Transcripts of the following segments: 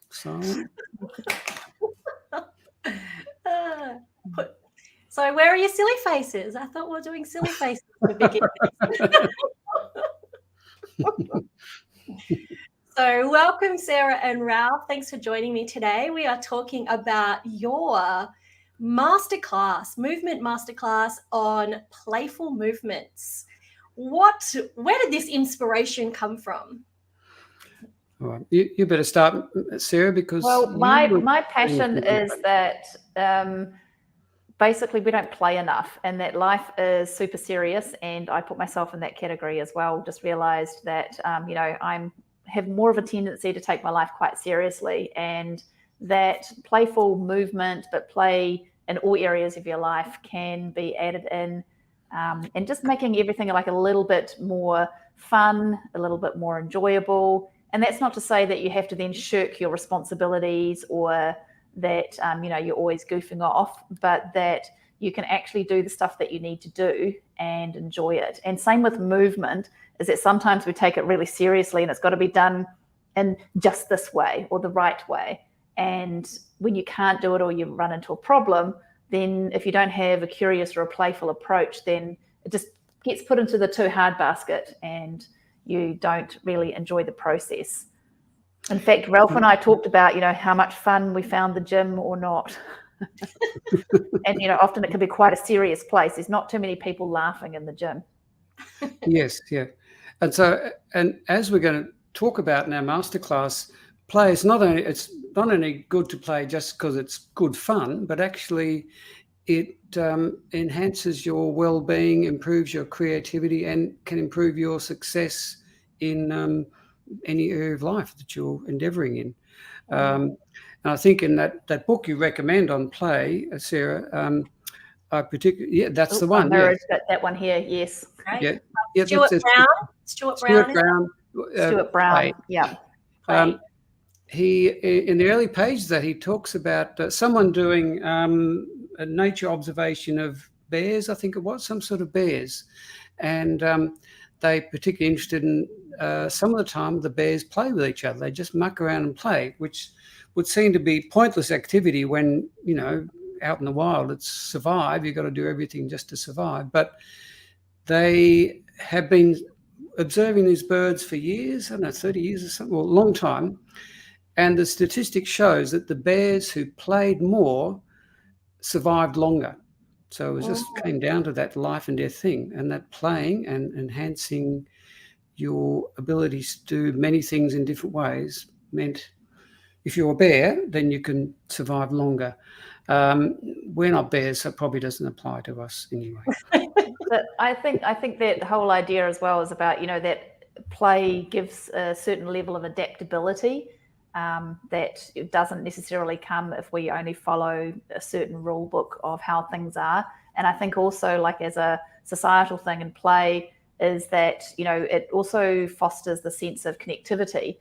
Silent. So where are your silly faces? I thought we were doing silly faces to begin with. So welcome, Sarah and Ralph. Thanks for joining me today. We are talking about your movement masterclass on playful movements. Where did this inspiration come from? All right. You better start, Sarah, because my passion is that basically we don't play enough, and that life is super serious, and I put myself in that category as well. Just realized that I have more of a tendency to take my life quite seriously, and that playful movement, but play in all areas of your life, can be added in, and just making everything like a little bit more fun, a little bit more enjoyable. And that's not to say that you have to then shirk your responsibilities, or that you're always goofing off, but that you can actually do the stuff that you need to do and enjoy it. And same with movement, is that sometimes we take it really seriously and it's got to be done in just this way or the right way. And when you can't do it, or you run into a problem, then if you don't have a curious or a playful approach, then it just gets put into the too hard basket and you don't really enjoy the process. In fact, Ralph and I talked about, how much fun we found the gym or not. And, often it can be quite a serious place. There's not too many people laughing in the gym. Yes, yeah. And as we're going to talk about in our masterclass, play is not only good to play just because it's good fun, but actually it enhances your well-being, improves your creativity, and can improve your success in any area of life that you're endeavouring in. And I think in that book you recommend on play, Sarah, I particularly, that's the one. There is that one here, yes. Right. Yeah, Stuart Brown. Stuart Brown, yeah. He, in the early pages that he talks about someone doing a nature observation of bears, I think it was, some sort of bears. And they particularly interested in some of the time the bears play with each other. They just muck around and play, which would seem to be pointless activity when, out in the wild, it's survive. You've got to do everything just to survive. But they have been observing these birds for years, I don't know, 30 years or something, or a long time. And the statistic shows that the bears who played more survived longer. So it just came down to that life and death thing, and that playing and enhancing your abilities to do many things in different ways meant if you're a bear, then you can survive longer. We're not bears, so it probably doesn't apply to us anyway. But I think that the whole idea as well is about, that play gives a certain level of adaptability that it doesn't necessarily come if we only follow a certain rule book of how things are. And I think also, like, as a societal thing in play, is that, it also fosters the sense of connectivity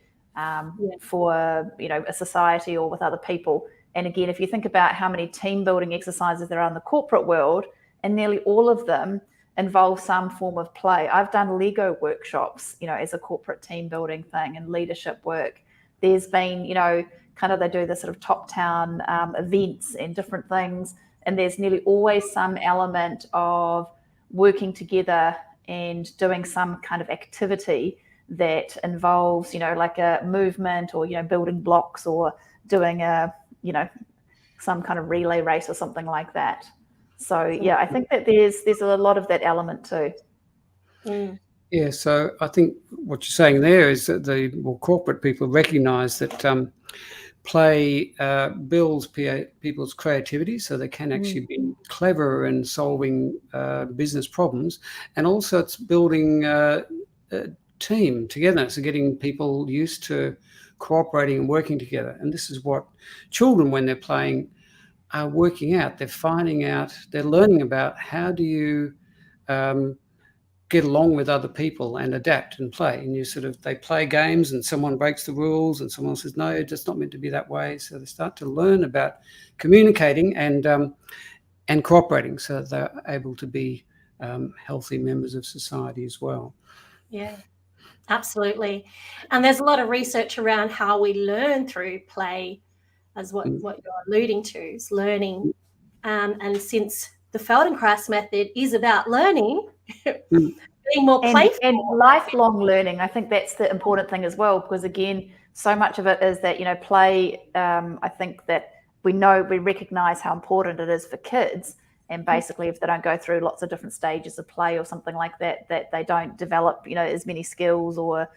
for, a society or with other people. And again, if you think about how many team building exercises there are in the corporate world, and nearly all of them involve some form of play. I've done Lego workshops, as a corporate team building thing, and leadership work. There's been, they do the sort of top-down events and different things, and there's nearly always some element of working together and doing some kind of activity that involves, like a movement, or, building blocks, or doing some kind of relay race or something like that. So yeah, I think that there's a lot of that element too. Yeah, so I think what you're saying there is that the more corporate people recognise that play builds people's creativity, so they can actually be clever in solving business problems, and also it's building a team togetherness, so getting people used to cooperating and working together. And this is what children, when they're playing, are working out. They're finding out, they're learning about how do you get along with other people and adapt and play. And they play games and someone breaks the rules and someone says, no, it's not meant to be that way. So they start to learn about communicating and cooperating, so they're able to be healthy members of society as well. Yeah. Absolutely. And there's a lot of research around how we learn through play, as what you're alluding to, is learning. And since the Feldenkrais method is about learning, being more playful. And lifelong learning, I think that's the important thing as well, because again, so much of it is that, play, I think that we recognize how important it is for kids. And basically, if they don't go through lots of different stages of play or something like that, that they don't develop, as many skills or,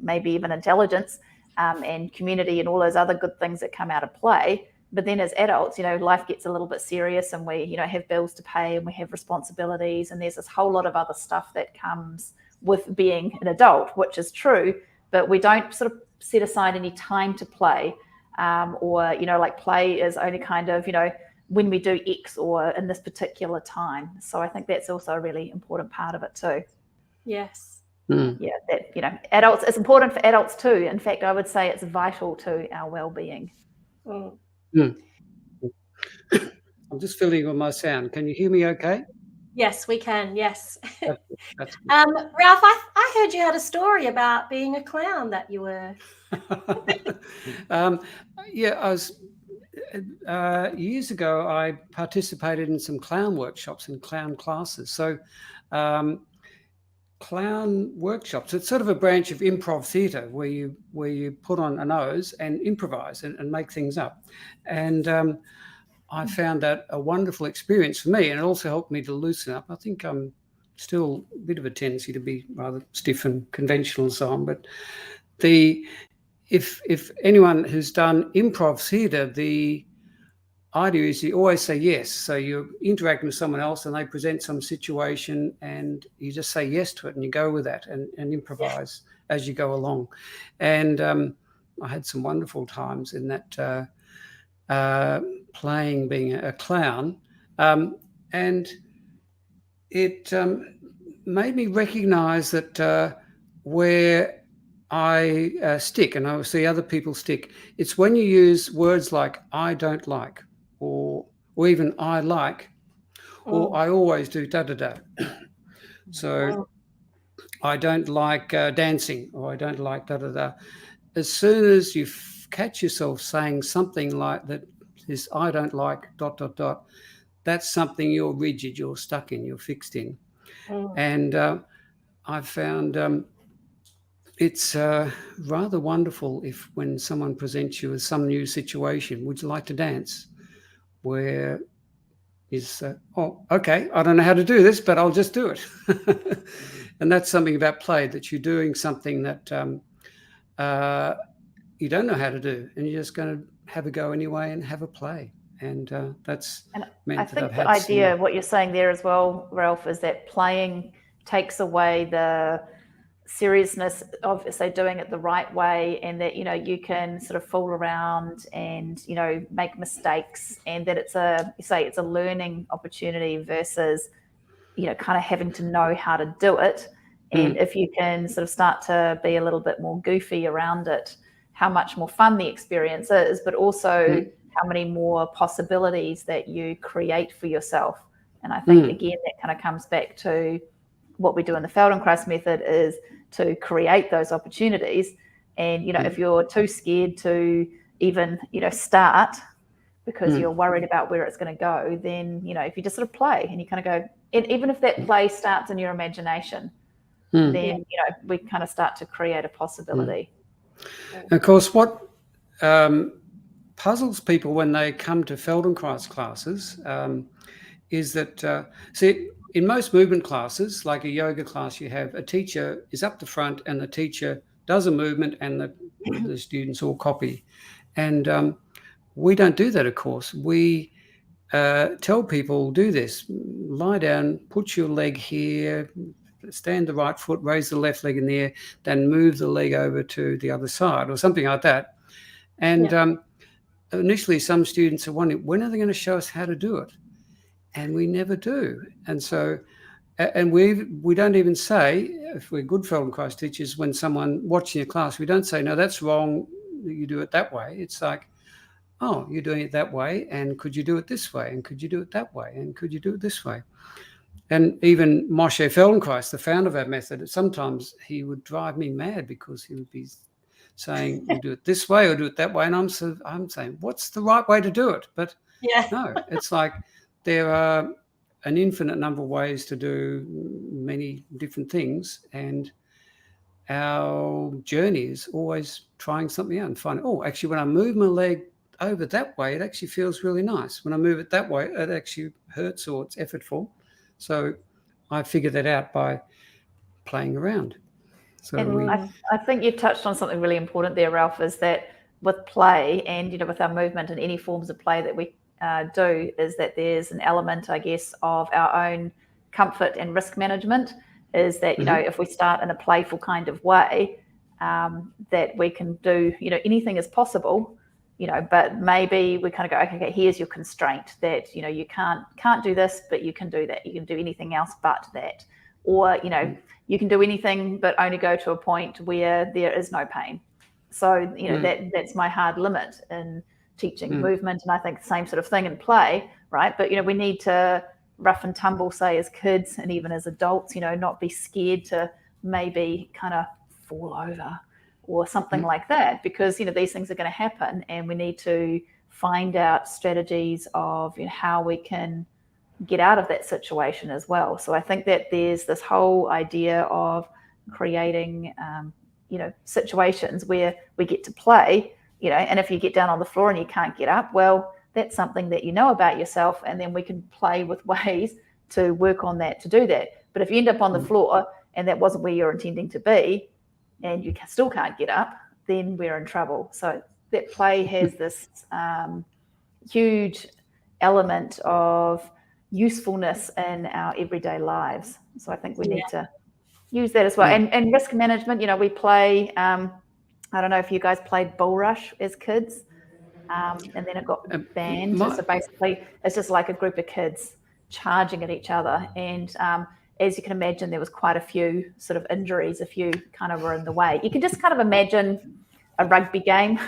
maybe even intelligence and community and all those other good things that come out of play. But then as adults, life gets a little bit serious, and we, have bills to pay, and we have responsibilities, and there's this whole lot of other stuff that comes with being an adult, which is true, but we don't sort of set aside any time to play, or, like play is only kind of, when we do X or in this particular time. So I think that's also a really important part of it too. Yes. Yeah, that, adults, it's important for adults too. In fact, I would say it's vital to our well-being. I'm just filling with my sound. Can you hear me okay? Yes, we can. Yes. That's Ralph, I heard you had a story about being a clown that you were. Yeah, I was years ago. I participated in some clown workshops and clown classes. So, clown workshops. It's sort of a branch of improv theatre where you put on a nose and improvise and make things up. And I found that a wonderful experience for me, and it also helped me to loosen up. I think I'm still a bit of a tendency to be rather stiff and conventional and so on. But if anyone who's done improv theatre, the idea is you always say yes. So you're interacting with someone else and they present some situation and you just say yes to it and you go with that and improvise as you go along. And I had some wonderful times in that playing, being a clown. And it made me recognize that where I stick, and I see other people stick, it's when you use words like I don't like, or even I like, or I always do da-da-da. So I don't like dancing, or I don't like da-da-da. As soon as you catch yourself saying something like that is I don't like ... that's something you're rigid, you're stuck in, you're fixed in. And I've found it's rather wonderful when someone presents you with some new situation. Would you like to dance? Where is, oh, okay, I don't know how to do this, but I'll just do it. And that's something about play, that you're doing something that you don't know how to do, and you're just going to have a go anyway and have a play. And that's meant I that think I've the had idea, what you're saying there as well, Ralph, is that playing takes away the seriousness of, say, doing it the right way, and that you can sort of fool around and make mistakes, and that it's a learning opportunity versus kind of having to know how to do it. And if you can sort of start to be a little bit more goofy around it, how much more fun the experience is, but also how many more possibilities that you create for yourself. And I think again that kind of comes back to what we do in the Feldenkrais method, is to create those opportunities. And if you're too scared to even start because you're worried about where it's going to go, then if you just sort of play and you kind of go, and even if that play starts in your imagination, then we kind of start to create a possibility. Of course, what puzzles people when they come to Feldenkrais classes is that, see, in most movement classes, like a yoga class, you have a teacher is up the front and the teacher does a movement and the students all copy. And we don't do that, of course. We tell people, do this, lie down, put your leg here, stand the right foot, raise the left leg in the air, then move the leg over to the other side or something like that. And initially some students are wondering, when are they going to show us how to do it? And we never do. And so, and we don't even say, if we're good Feldenkrais teachers, when someone watching a class, we don't say, no, that's wrong, you do it that way. It's like, oh, you're doing it that way, and could you do it this way? And could you do it that way? And could you do it this way? And even Moshe Feldenkrais, the founder of our method, sometimes he would drive me mad because he would be saying, we do it this way or do it that way. And I'm saying, what's the right way to do it? But no, it's like there are an infinite number of ways to do many different things. And our journey is always trying something out and finding, oh, actually, when I move my leg over that way, it actually feels really nice. When I move it that way, it actually hurts or it's effortful. So I figured that out by playing around. So I think you touched on something really important there, Ralph, is that with play and, with our movement and any forms of play that we do, is that there's an element, I guess, of our own comfort and risk management, is that, if we start in a playful kind of way, that we can do, anything is possible, but maybe we kind of go, okay, here's your constraint that, you can't do this, but you can do that. You can do anything else but that. Or, you can do anything, but only go to a point where there is no pain. So, that's my hard limit in teaching movement. And I think the same sort of thing in play, right? But, we need to rough and tumble, say, as kids and even as adults, not be scared to maybe kind of fall over or something like that, because, these things are going to happen, and we need to find out strategies of how we can get out of that situation as well. So I think that there's this whole idea of creating, situations where we get to play, and if you get down on the floor and you can't get up, well, that's something that you know about yourself, and then we can play with ways to work on that, to do that. But if you end up on the floor and that wasn't where you're intending to be, and you still can't get up, then we're in trouble. So that play has this huge element of usefulness in our everyday lives. So I think we need to use that as well. And risk management, we play, I don't know if you guys played Bull Rush as kids, and then it got banned. So basically it's just like a group of kids charging at each other. And as you can imagine, there was quite a few sort of injuries if you kind of were in the way. You can just kind of imagine a rugby game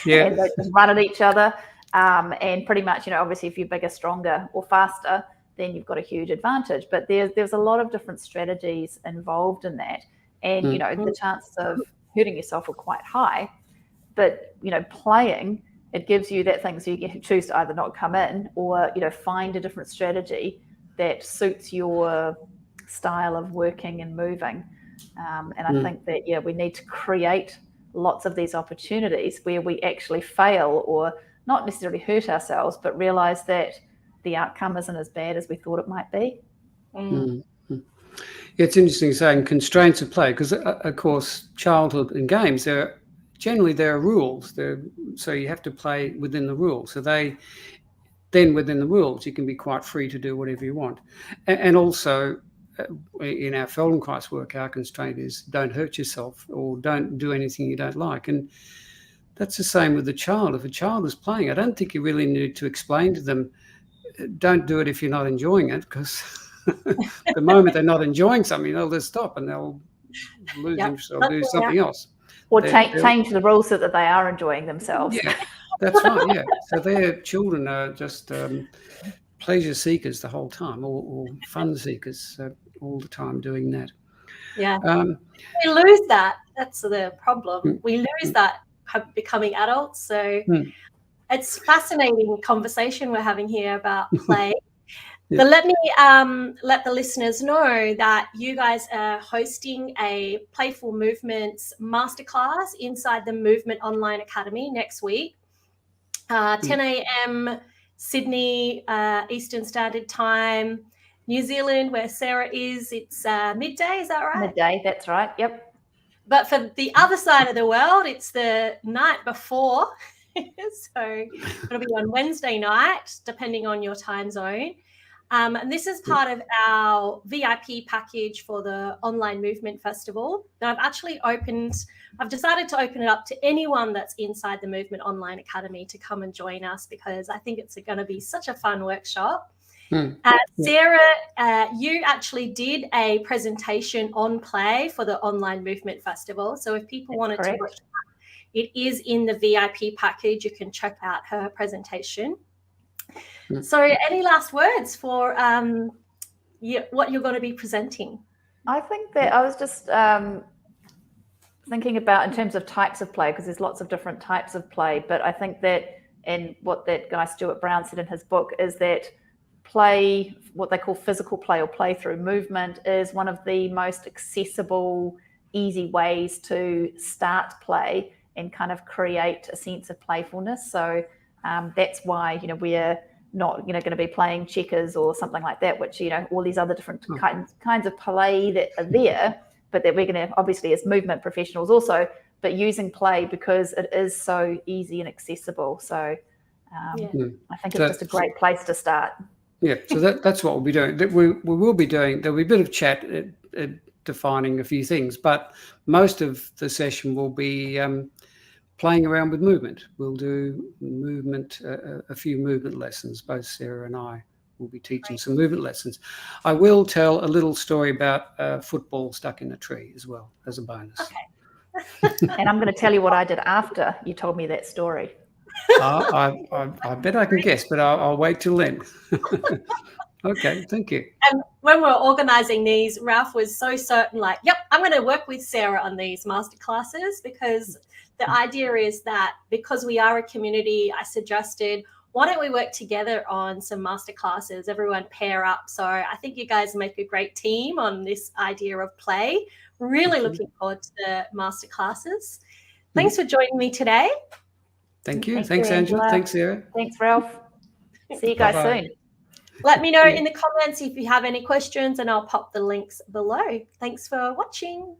and they just run at each other. And pretty much, obviously if you're bigger, stronger or faster, then you've got a huge advantage. But there's a lot of different strategies involved in that. And, the chances of hurting yourself are quite high. But, playing, it gives you that thing. So you can choose to either not come in or, find a different strategy that suits your style of working and moving. And I think that, we need to create lots of these opportunities where we actually fail or not necessarily hurt ourselves, but realize that the outcome isn't as bad as we thought it might be. It's interesting saying constraints of play, because, of course, childhood and games, there are rules. So you have to play within the rules. So then within the rules, you can be quite free to do whatever you want. And also, in our Feldenkrais work, our constraint is don't hurt yourself or don't do anything you don't like. And that's the same with the child. If a child is playing, I don't think you really need to explain to them, don't do it if you're not enjoying it, because the moment they're not enjoying something, they'll just stop and they'll lose interest or do something else. Or change the rules so that they are enjoying themselves. Yeah, that's right, yeah. So their children are just pleasure seekers the whole time, or fun seekers all the time doing that. Yeah. We lose that. That's the problem. We lose that becoming adults. So it's fascinating conversation we're having here about play. But let me let the listeners know that you guys are hosting a Playful Movements masterclass inside the Movement Online Academy next week, 10 a.m. Sydney Eastern Standard Time. New Zealand, where Sarah is, it's midday, is that right? Midday, that's right, yep. But for the other side of the world, it's the night before. So it'll be on Wednesday night, depending on your time zone. And this is part of our VIP package for the Online Movement Festival. And I've decided to open it up to anyone that's inside the Movement Online Academy to come and join us, because I think it's going to be such a fun workshop. Sarah, you actually did a presentation on play for the Online Movement Festival. So if people wanted to watch that, it is in the VIP package. You can check out her presentation. So any last words for what you're going to be presenting? I think that I was just thinking about in terms of types of play, because there's lots of different types of play, but I think that, and what that guy Stuart Brown said in his book, is that play, what they call physical play or play through movement, is one of the most accessible, easy ways to start play and kind of create a sense of playfulness. So that's why, we're not, going to be playing checkers or something like that, which, all these other different kinds of play that are there, but that we're going to, obviously, as movement professionals also, but using play because it is so easy and accessible. So I think it's just a great place to start. Yeah, so that's what we'll be doing. We will be doing, there'll be a bit of chat defining a few things, but most of the session will be playing around with movement. We'll do movement, a few movement lessons. Both Sarah and I will be teaching some movement lessons. I will tell a little story about a football stuck in a tree as well, as a bonus. Okay. And I'm going to tell you what I did after you told me that story. I bet I can guess, but I'll wait till then. Okay, thank you. And when we were organising these, Ralph was so certain, like, yep, I'm going to work with Sarah on these masterclasses, because the idea is that because we are a community, I suggested, why don't we work together on some masterclasses, everyone pair up. So I think you guys make a great team on this idea of play. Really looking forward to the masterclasses. Thanks for joining me today. Thank you. Thanks, Angela. Thanks, Sarah. Thanks, Ralph. See you guys soon. Let me know in the comments if you have any questions, and I'll pop the links below. Thanks for watching.